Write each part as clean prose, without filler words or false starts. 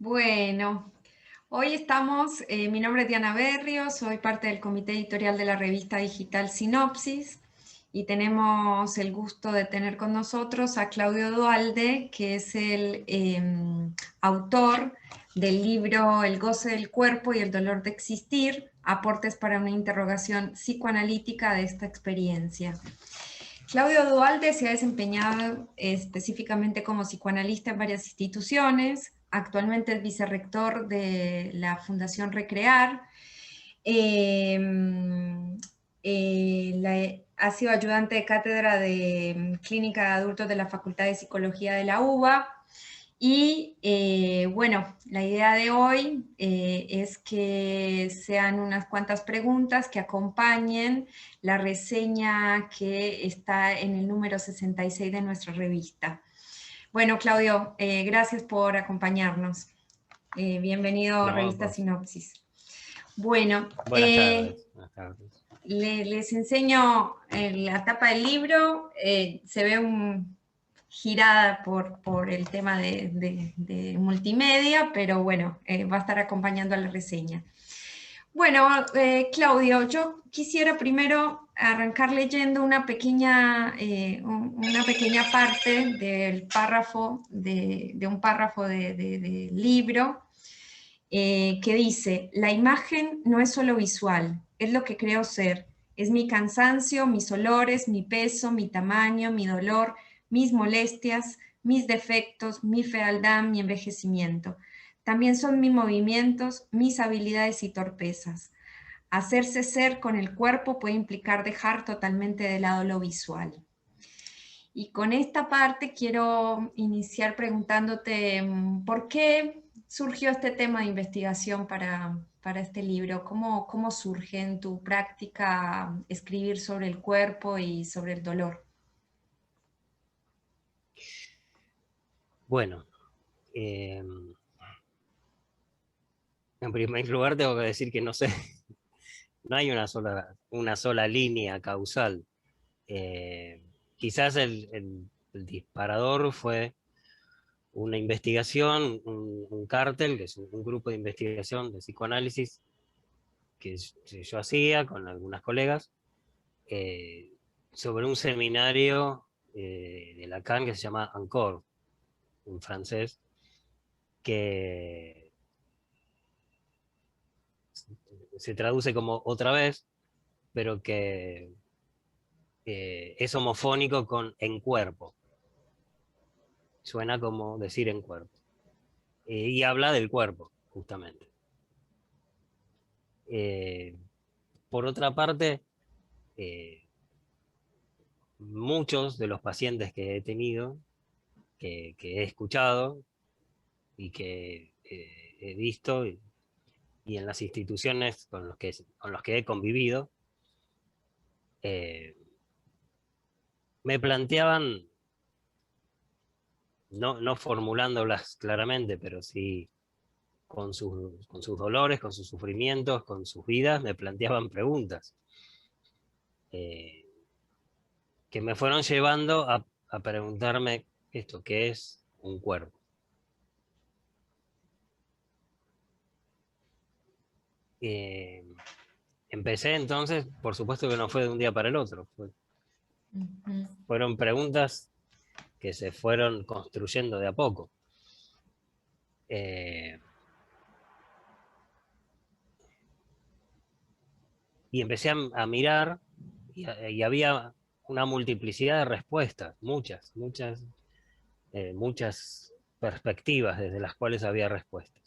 Bueno, hoy estamos, mi nombre es Diana Berrio, soy parte del comité editorial de la revista digital Sinopsis y tenemos el gusto de tener con nosotros a Claudio Duhalde, que es el autor del libro El goce del cuerpo y el dolor de existir, aportes para una interrogación psicoanalítica de esta experiencia. Claudio Duhalde se ha desempeñado específicamente como psicoanalista en varias instituciones. Actualmente es vicerrector de la Fundación Recrear. Eh, ha sido ayudante de cátedra de Clínica de Adultos de la Facultad de Psicología de la UBA. Y bueno, la idea de hoy es que sean unas cuantas preguntas que acompañen la reseña que está en el número 66 de nuestra revista. Bueno, Claudio, gracias por acompañarnos. Bienvenido a No, Revista Sinopsis. Bueno, buenas tardes. Buenas tardes. les enseño la tapa del libro. Se ve girada por el tema de multimedia, pero bueno, va a estar acompañando a la reseña. Bueno, Claudio, yo quisiera primero arrancar leyendo una pequeña parte del párrafo, de un párrafo del libro, que dice: la imagen no es solo visual, es lo que creo ser. Es mi cansancio, mis olores, mi peso, mi tamaño, mi dolor, mis molestias, mis defectos, mi fealdad, mi envejecimiento. También son mis movimientos, mis habilidades y torpezas. Hacerse ser con el cuerpo puede implicar dejar totalmente de lado lo visual. Y con esta parte quiero iniciar preguntándote por qué surgió este tema de investigación para este libro. ¿Cómo surge en tu práctica escribir sobre el cuerpo y sobre el dolor? Bueno, en primer lugar tengo que decir que no sé, no hay una sola línea causal. Quizás el disparador fue una investigación, un cártel, que es un grupo de investigación de psicoanálisis que yo hacía con algunas colegas, sobre un seminario de Lacan que se llama Encore, en francés, que se traduce como otra vez, pero que es homofónico con en cuerpo. Suena como decir en cuerpo. Y habla del cuerpo, justamente. Eh, por otra parte, eh, muchos de los pacientes que he tenido, que he escuchado y que he visto y en las instituciones con los que he convivido, eh, me planteaban, no formulándolas claramente, pero sí con sus dolores, con sus sufrimientos, con sus vidas, me planteaban preguntas eh, que me fueron llevando a preguntarme esto, ¿qué es un cuerpo? Eh, Empecé entonces, por supuesto que no fue de un día para el otro, Ujú. fueron preguntas que se fueron construyendo de a poco. Eh, y empecé a mirar y había una multiplicidad de respuestas, muchas perspectivas desde las cuales había respuestas.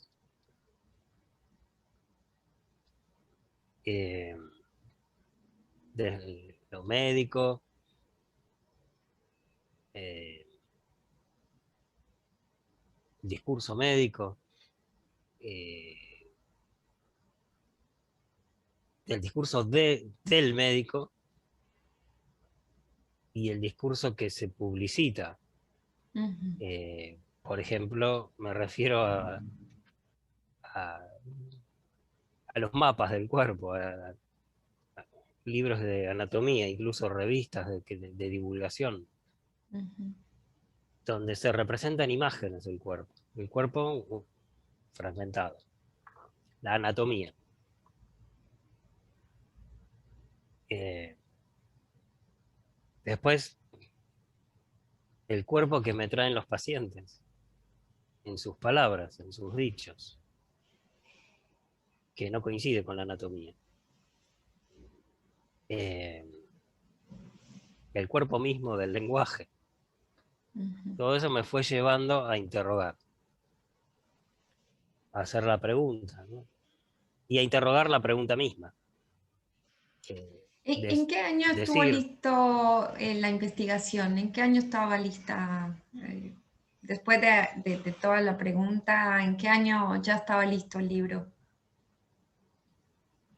Eh, Desde lo médico, eh, discurso médico, eh, el discurso del médico y el discurso que se publicita. Ujú. Por ejemplo, me refiero a, a los mapas del cuerpo, a libros de anatomía, incluso revistas de divulgación, Ujú. donde se representan imágenes del cuerpo. El cuerpo fragmentado. La anatomía. Después, el cuerpo que me traen los pacientes, en sus palabras, en sus dichos, que no coincide con la anatomía. El cuerpo mismo del lenguaje. Todo eso me fue llevando a interrogar, a hacer la pregunta, ¿no? Y a interrogar la pregunta misma. ¿En qué año estuvo Decir, listo la investigación? ¿En qué año estaba lista? Después de toda la pregunta, ¿en qué año ya estaba listo el libro?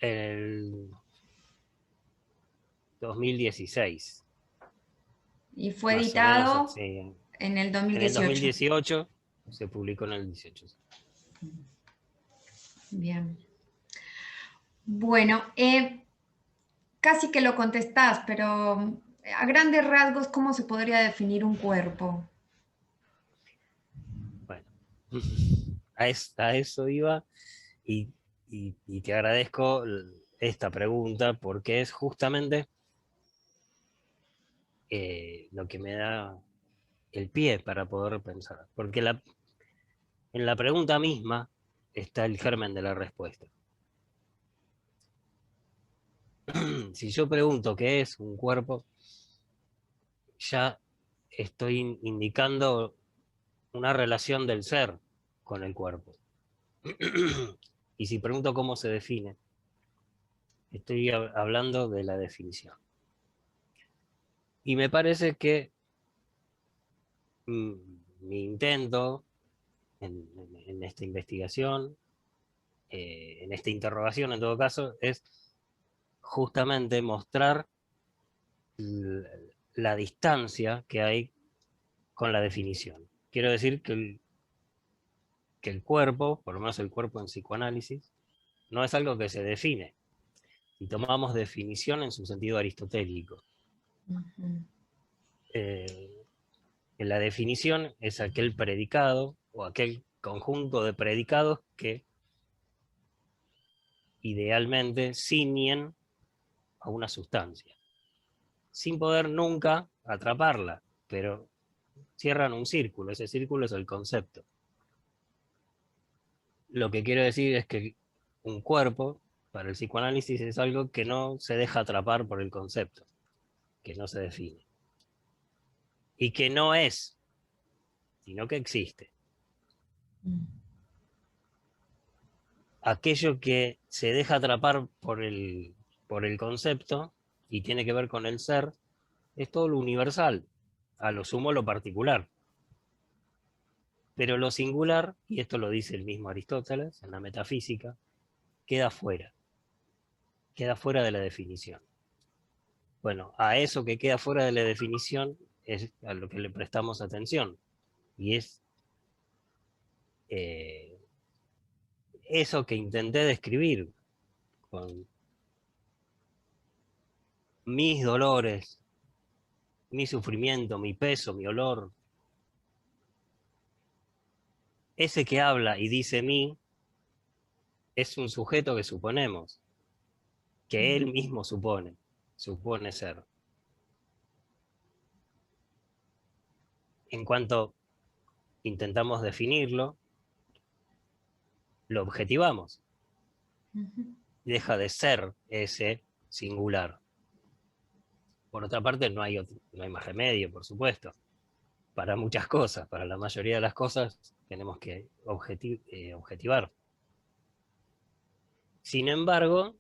en el 2016. Y fue Más o menos editado así. en el En el 2018. 2018 se publicó en el 18. Bien. Bueno, casi que lo contestás, pero a grandes rasgos, ¿cómo se podría definir un cuerpo? Bueno, a eso iba y, y te agradezco esta pregunta porque es justamente lo que me da el pie para poder pensar. Porque en la pregunta misma está el germen de la respuesta. Si yo pregunto qué es un cuerpo, ya estoy indicando una relación del ser con el cuerpo. Y si pregunto cómo se define, estoy hablando de la definición. Y me parece que mi intento en esta investigación, en esta interrogación en todo caso, es justamente mostrar la distancia que hay con la definición. Quiero decir que el cuerpo, por lo menos el cuerpo en psicoanálisis, no es algo que se define. Si tomamos definición en su sentido aristotélico. La definición es aquel predicado o aquel conjunto de predicados que idealmente ciñen a una sustancia, sin poder nunca atraparla, pero cierran un círculo, ese círculo es el concepto. Lo que quiero decir es que un cuerpo, para el psicoanálisis, es algo que no se deja atrapar por el concepto, que no se define. Y que no es, sino que existe. Aquello que se deja atrapar por el concepto y tiene que ver con el ser, es todo lo universal, a lo sumo lo particular. Pero lo singular, y esto lo dice el mismo Aristóteles en la metafísica, queda fuera de la definición. Bueno, a eso que queda fuera de la definición es a lo que le prestamos atención, y es eso que intenté describir con mis dolores, mi sufrimiento, mi peso, mi olor. Ese que habla y dice mí es un sujeto que suponemos, que él mismo supone ser. En cuanto intentamos definirlo, lo objetivamos. Deja de ser ese singular. Por otra parte, no hay más remedio, por supuesto. Para muchas cosas, para la mayoría de las cosas, tenemos que objetivar. Sin embargo,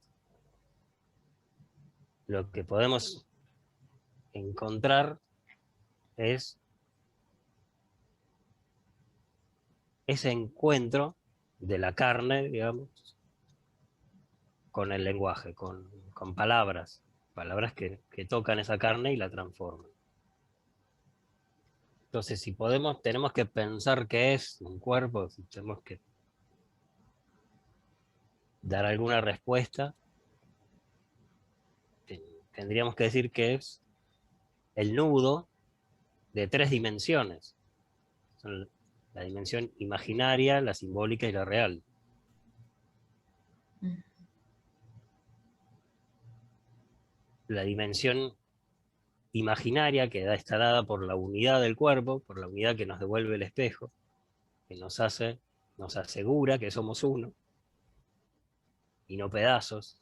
lo que podemos encontrar es ese encuentro de la carne, digamos, con el lenguaje, con palabras que tocan esa carne y la transforman. Entonces, si tenemos que pensar qué es un cuerpo, si tenemos que dar alguna respuesta, tendríamos que decir que es el nudo de 3 dimensiones. Son la dimensión imaginaria, la simbólica y la real. La dimensión imaginaria está dada por la unidad del cuerpo, por la unidad que nos devuelve el espejo, que nos asegura que somos uno y no pedazos.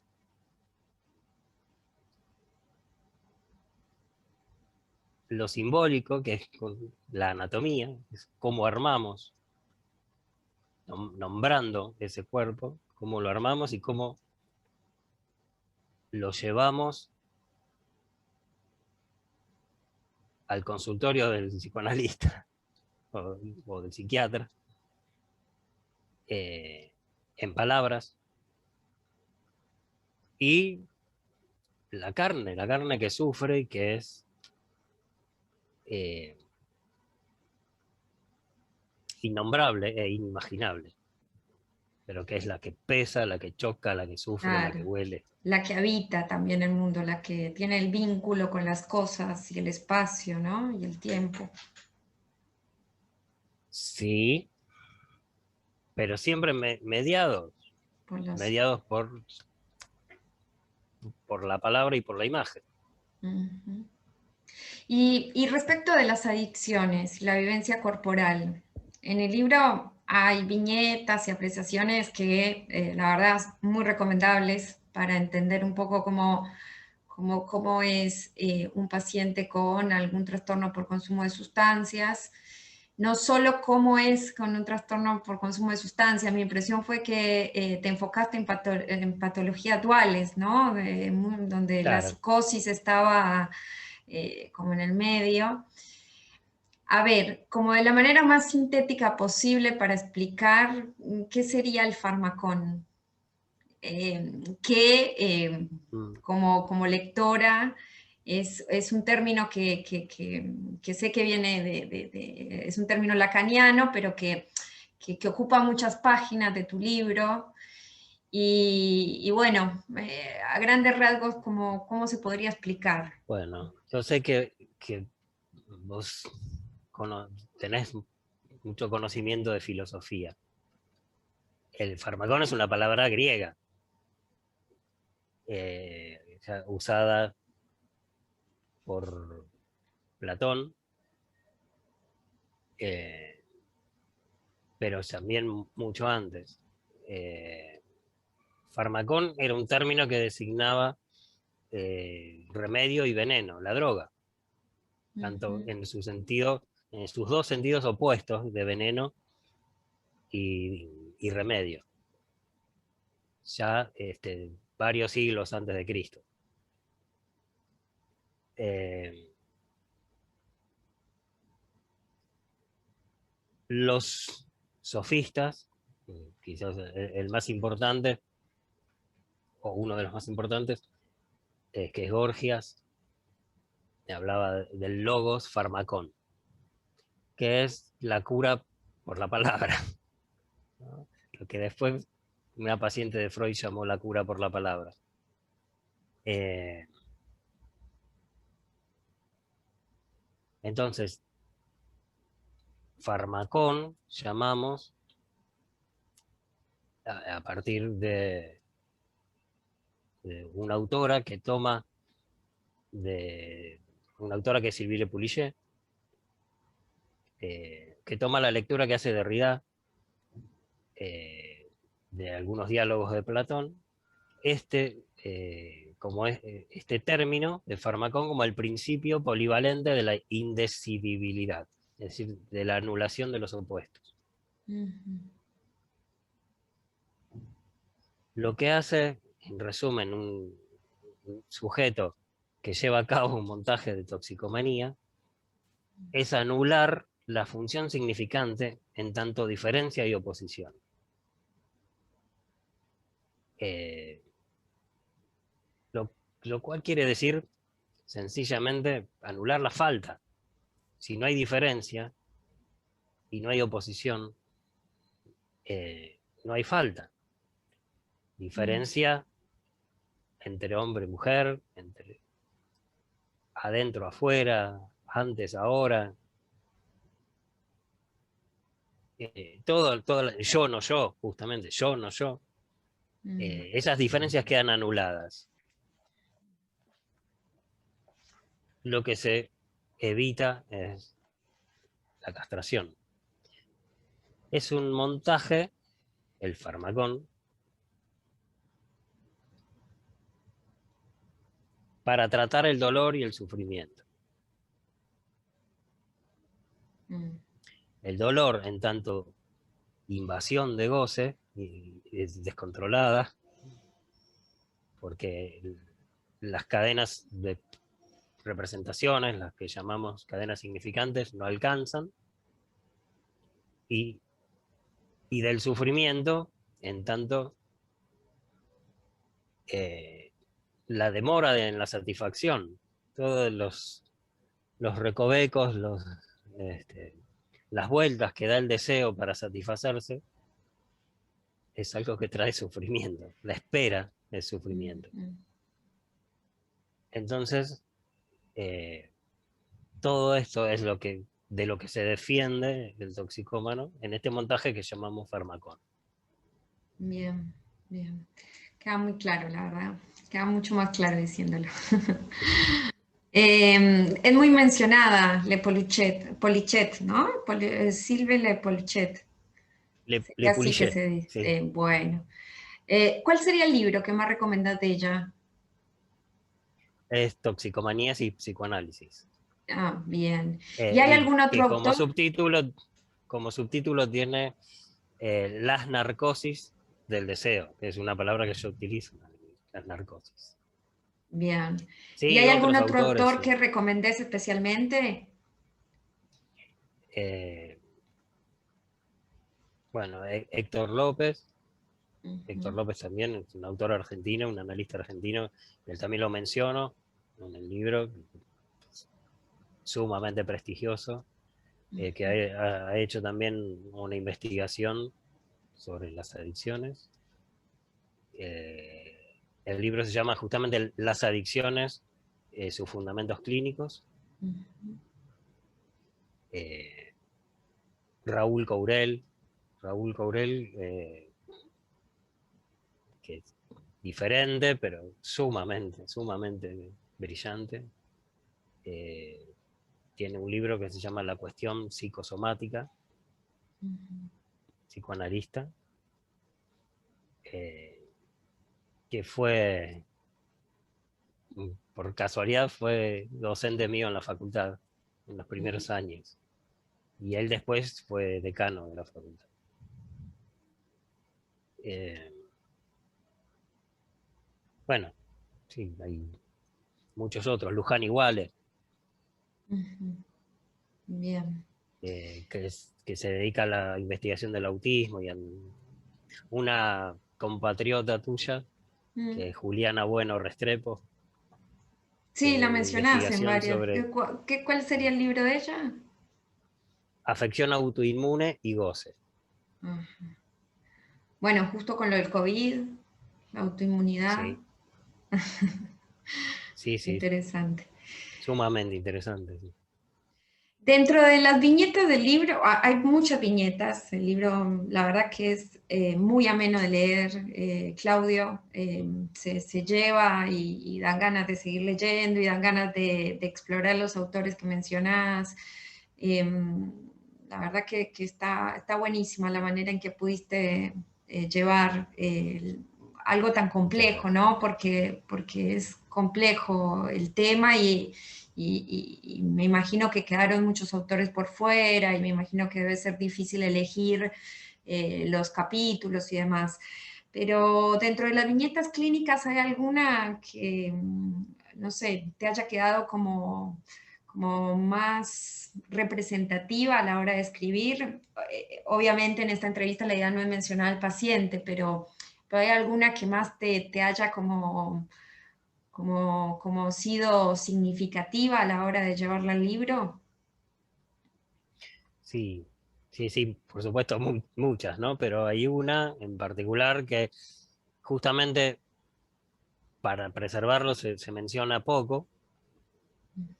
Lo simbólico, que es con la anatomía, es cómo armamos, nombrando ese cuerpo, cómo lo armamos y cómo lo llevamos al consultorio del psicoanalista o del psiquiatra, en palabras, y la carne que sufre y que es innombrable e inimaginable, pero que es la que pesa, la que choca, la que sufre, la que Claro. huele. La que habita también el mundo, la que tiene el vínculo con las cosas y el espacio, ¿no? Y el tiempo. Sí, pero siempre mediados, Por las... mediados por la palabra y por la imagen. Ujú. Y respecto de las adicciones, la vivencia corporal, en el libro hay viñetas y apreciaciones que la verdad muy recomendables para entender un poco cómo es un paciente con algún trastorno por consumo de sustancias. No solo cómo es con un trastorno por consumo de sustancias, mi impresión fue que te enfocaste en patologías duales, ¿no? Donde la Claro. psicosis estaba como en el medio. A ver, como de la manera más sintética posible para explicar qué sería el farmacón, que como lectora es un término que sé que viene es un término lacaniano, pero que ocupa muchas páginas de tu libro. Y bueno, a grandes rasgos, ¿cómo se podría explicar? Bueno, yo sé que vos tenés mucho conocimiento de filosofía. El farmacón es una palabra griega, usada por Platón, eh, pero también mucho antes. Eh, Farmacón era un término que designaba remedio y veneno, la droga, tanto Ujú. en su sentido, en sus dos sentidos opuestos de veneno y remedio, ya varios siglos antes de Cristo. Eh, los sofistas, quizás el más importante, o uno de los más importantes, que es Gorgias, hablaba del logos farmacón, que es la cura por la palabra, ¿no? Lo que después una paciente de Freud llamó la cura por la palabra. Eh, entonces, farmacón llamamos a partir de una autora que toma de una autora que es Sylvie Poulichet, que toma la lectura que hace Derrida de algunos diálogos de Platón, este término de farmacón como el principio polivalente de la indecidibilidad, es decir, de la anulación de los opuestos. Ujú. Lo que hace, en resumen, un sujeto que lleva a cabo un montaje de toxicomanía es anular la función significante en tanto diferencia y oposición. Eh, lo, lo cual quiere decir sencillamente anular la falta. Si no hay diferencia y no hay oposición, no hay falta. Diferencia entre hombre y mujer, entre adentro, afuera, antes, ahora. yo, no yo, justamente, yo, no yo, esas diferencias quedan anuladas. Lo que se evita es la castración. Es un montaje, el farmacón, para tratar el dolor y el sufrimiento. El dolor, en tanto invasión de goce, es descontrolada, porque las cadenas de representaciones, las que llamamos cadenas significantes, no alcanzan, y del sufrimiento, en tanto la demora en la satisfacción, todos los recovecos, las vueltas que da el deseo para satisfacerse, es algo que trae sufrimiento, la espera es sufrimiento. Entonces, todo esto es de lo que se defiende el toxicómano en este montaje que llamamos farmacón. Bien, bien. Queda muy claro, la verdad. Queda mucho más claro diciéndolo. Es muy mencionada Le Polichet, ¿no? Sylvie Le Polichet. Le Así que Poulichet, se dice. sí. Bueno. ¿Cuál sería el libro que más recomendás de ella? Es Toxicomanías y Psicoanálisis. Ah, bien. ¿Y hay Y algún otro que autor? como subtítulo tiene Las narcosis del deseo, que es una palabra que yo utilizo, las narcosis. Bien. ¿Y Sí, hay algún otros otro autores, autor sí. que recomendés especialmente? Bueno, Héctor López. Héctor Ujú, López también es un autor argentino, un analista argentino, él también lo menciono en el libro, sumamente prestigioso, que ujú, ha hecho también una investigación sobre las adicciones. El libro se llama justamente Las adicciones, sus fundamentos clínicos. ujú. Eh, Raúl Courel, que es diferente, pero sumamente brillante. Tiene un libro que se llama La cuestión psicosomática, psicoanalista, que fue, por casualidad, fue docente mío en la facultad, en los primeros años. Y él después fue decano de la facultad. Eh, bueno, sí, hay muchos otros. Luján Iguales, Ujú. Bien. que se dedica a la investigación del autismo, y una compatriota tuya, que Mm. es Juliana Bueno Restrepo, Sí, la de mencionás en investigación varias. sobre ¿Cuál sería el libro de ella? afección autoinmune y goce. Ajá. Bueno, justo con lo del COVID, la autoinmunidad. Sí, sí, sí, Interesante. sumamente interesante. Sí. Dentro de las viñetas del libro, hay muchas viñetas. El libro, la verdad que es muy ameno de leer. Claudio se lleva y dan ganas de seguir leyendo y dan ganas de explorar los autores que mencionás. La verdad que está buenísima la manera en que pudiste llevar algo tan Muchas complejo, gracias. ¿no? Porque es complejo el tema y me imagino que quedaron muchos autores por fuera y me imagino que debe ser difícil elegir los capítulos y demás. Pero dentro de las viñetas clínicas, ¿hay alguna que, no sé, te haya quedado como más representativa a la hora de escribir? Obviamente en esta entrevista la idea no es mencionar al paciente, pero ¿hay alguna que más te haya como sido significativa a la hora de llevarla al libro? Sí, sí, sí, por supuesto, muchas, ¿no? Pero hay una en particular que justamente para preservarlo se menciona poco,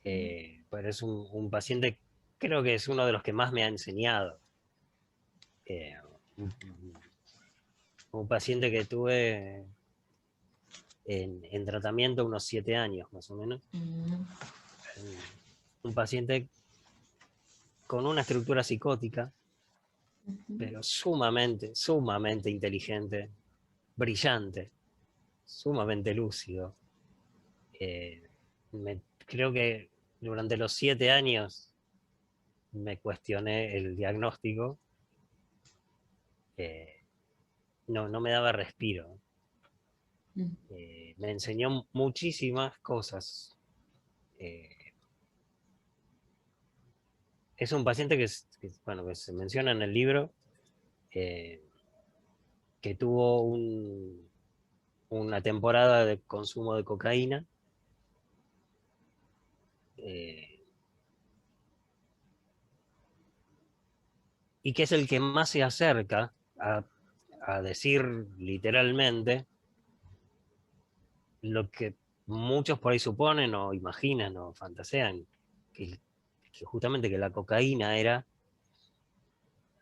pero es un paciente, creo que es uno de los que más me ha enseñado. eh, un, un paciente que tuve en tratamiento unos 7 años más o menos. Un paciente con una estructura psicótica, pero sumamente inteligente, brillante, sumamente lúcido. Creo que durante los 7 años me cuestioné el diagnóstico. No me daba respiro. Me enseñó muchísimas cosas. Es un paciente que se menciona en el libro, que tuvo una temporada de consumo de cocaína. Y que es el que más se acerca a decir literalmente lo que muchos por ahí suponen o imaginan o fantasean, que justamente que la cocaína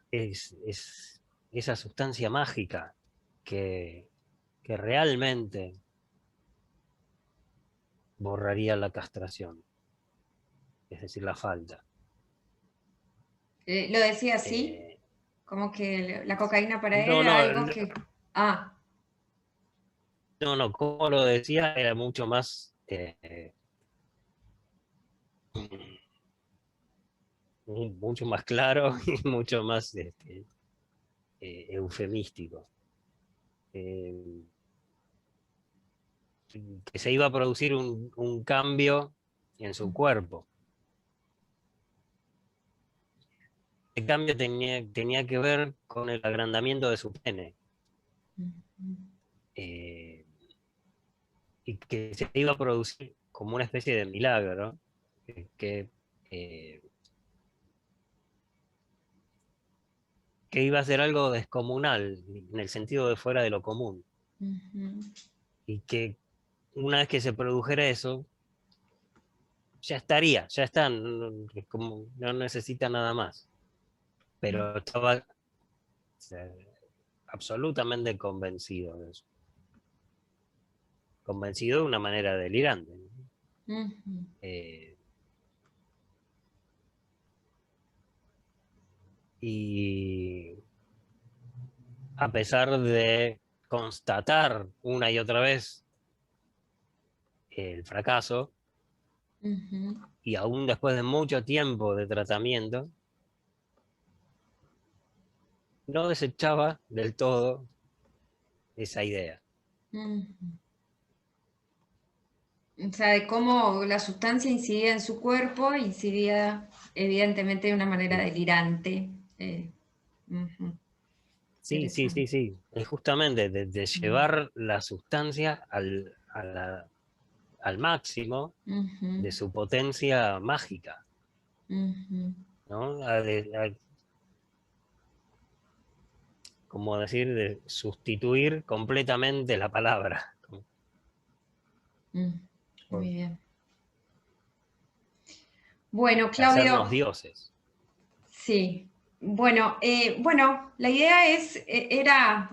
es esa sustancia mágica que realmente borraría la castración, es decir, la falta. ¿Lo decía así? Como que la cocaína para él No, era no, algo que... Ah. no, como lo decía, era mucho más mucho más claro y mucho más eufemístico. Que se iba a producir un cambio en su cuerpo. El cambio tenía que ver con el agrandamiento de su pene. Y que se iba a producir como una especie de milagro, eh, que iba a ser algo descomunal, en el sentido de fuera de lo común. Y que una vez que se produjera eso, ya está, no necesita nada más. Pero estaba absolutamente convencido de eso. Convencido de una manera delirante. Y a pesar de constatar una y otra vez el fracaso, y aún después de mucho tiempo de tratamiento, no desechaba del todo esa idea. O sea, de cómo la sustancia incidía en su cuerpo, incidía evidentemente de una manera delirante. Sí, sí, sí, sí. Es justamente de llevar la sustancia al máximo de su potencia mágica, ¿no? Como decir, de sustituir completamente la palabra. Muy bien. Bueno, Hacernos Claudio, dioses. sí. Bueno, la idea era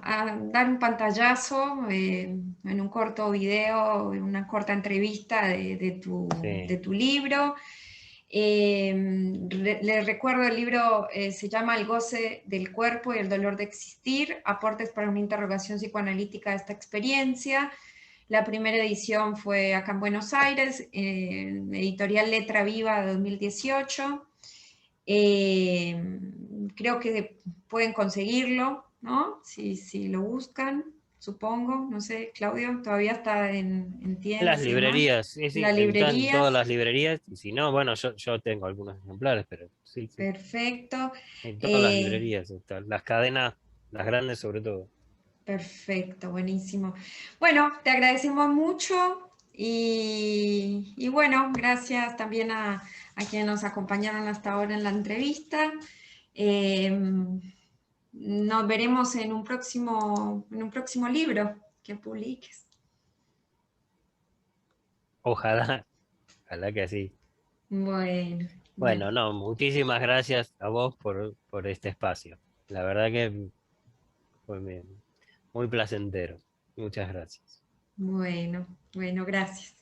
dar un pantallazo en un corto video, en una corta entrevista de Sí. tu libro. Les recuerdo, el libro se llama El goce del cuerpo y el dolor de existir, aportes para una interrogación psicoanalítica de esta experiencia. La primera edición fue acá en Buenos Aires, editorial Letra Viva de 2018. Creo que pueden conseguirlo, ¿no? Si lo buscan, supongo, no sé, Claudio, todavía está en Las tiendas y demás. librerías, sí, sí, Las está en todas librerías, las librerías, y si no, bueno, yo tengo algunos ejemplares, pero sí, sí, perfecto. en todas las Eh, librerías está, las cadenas, las grandes sobre todo. Perfecto, buenísimo. Bueno, te agradecemos mucho y bueno, gracias también a quienes nos acompañaron hasta ahora en la entrevista. Eh, nos veremos en un próximo libro que publiques. Ojalá, ojalá que así. Bueno, bueno. Bueno, no, muchísimas gracias a vos por este espacio. La verdad que fue muy placentero. Muchas gracias. Bueno, bueno, gracias.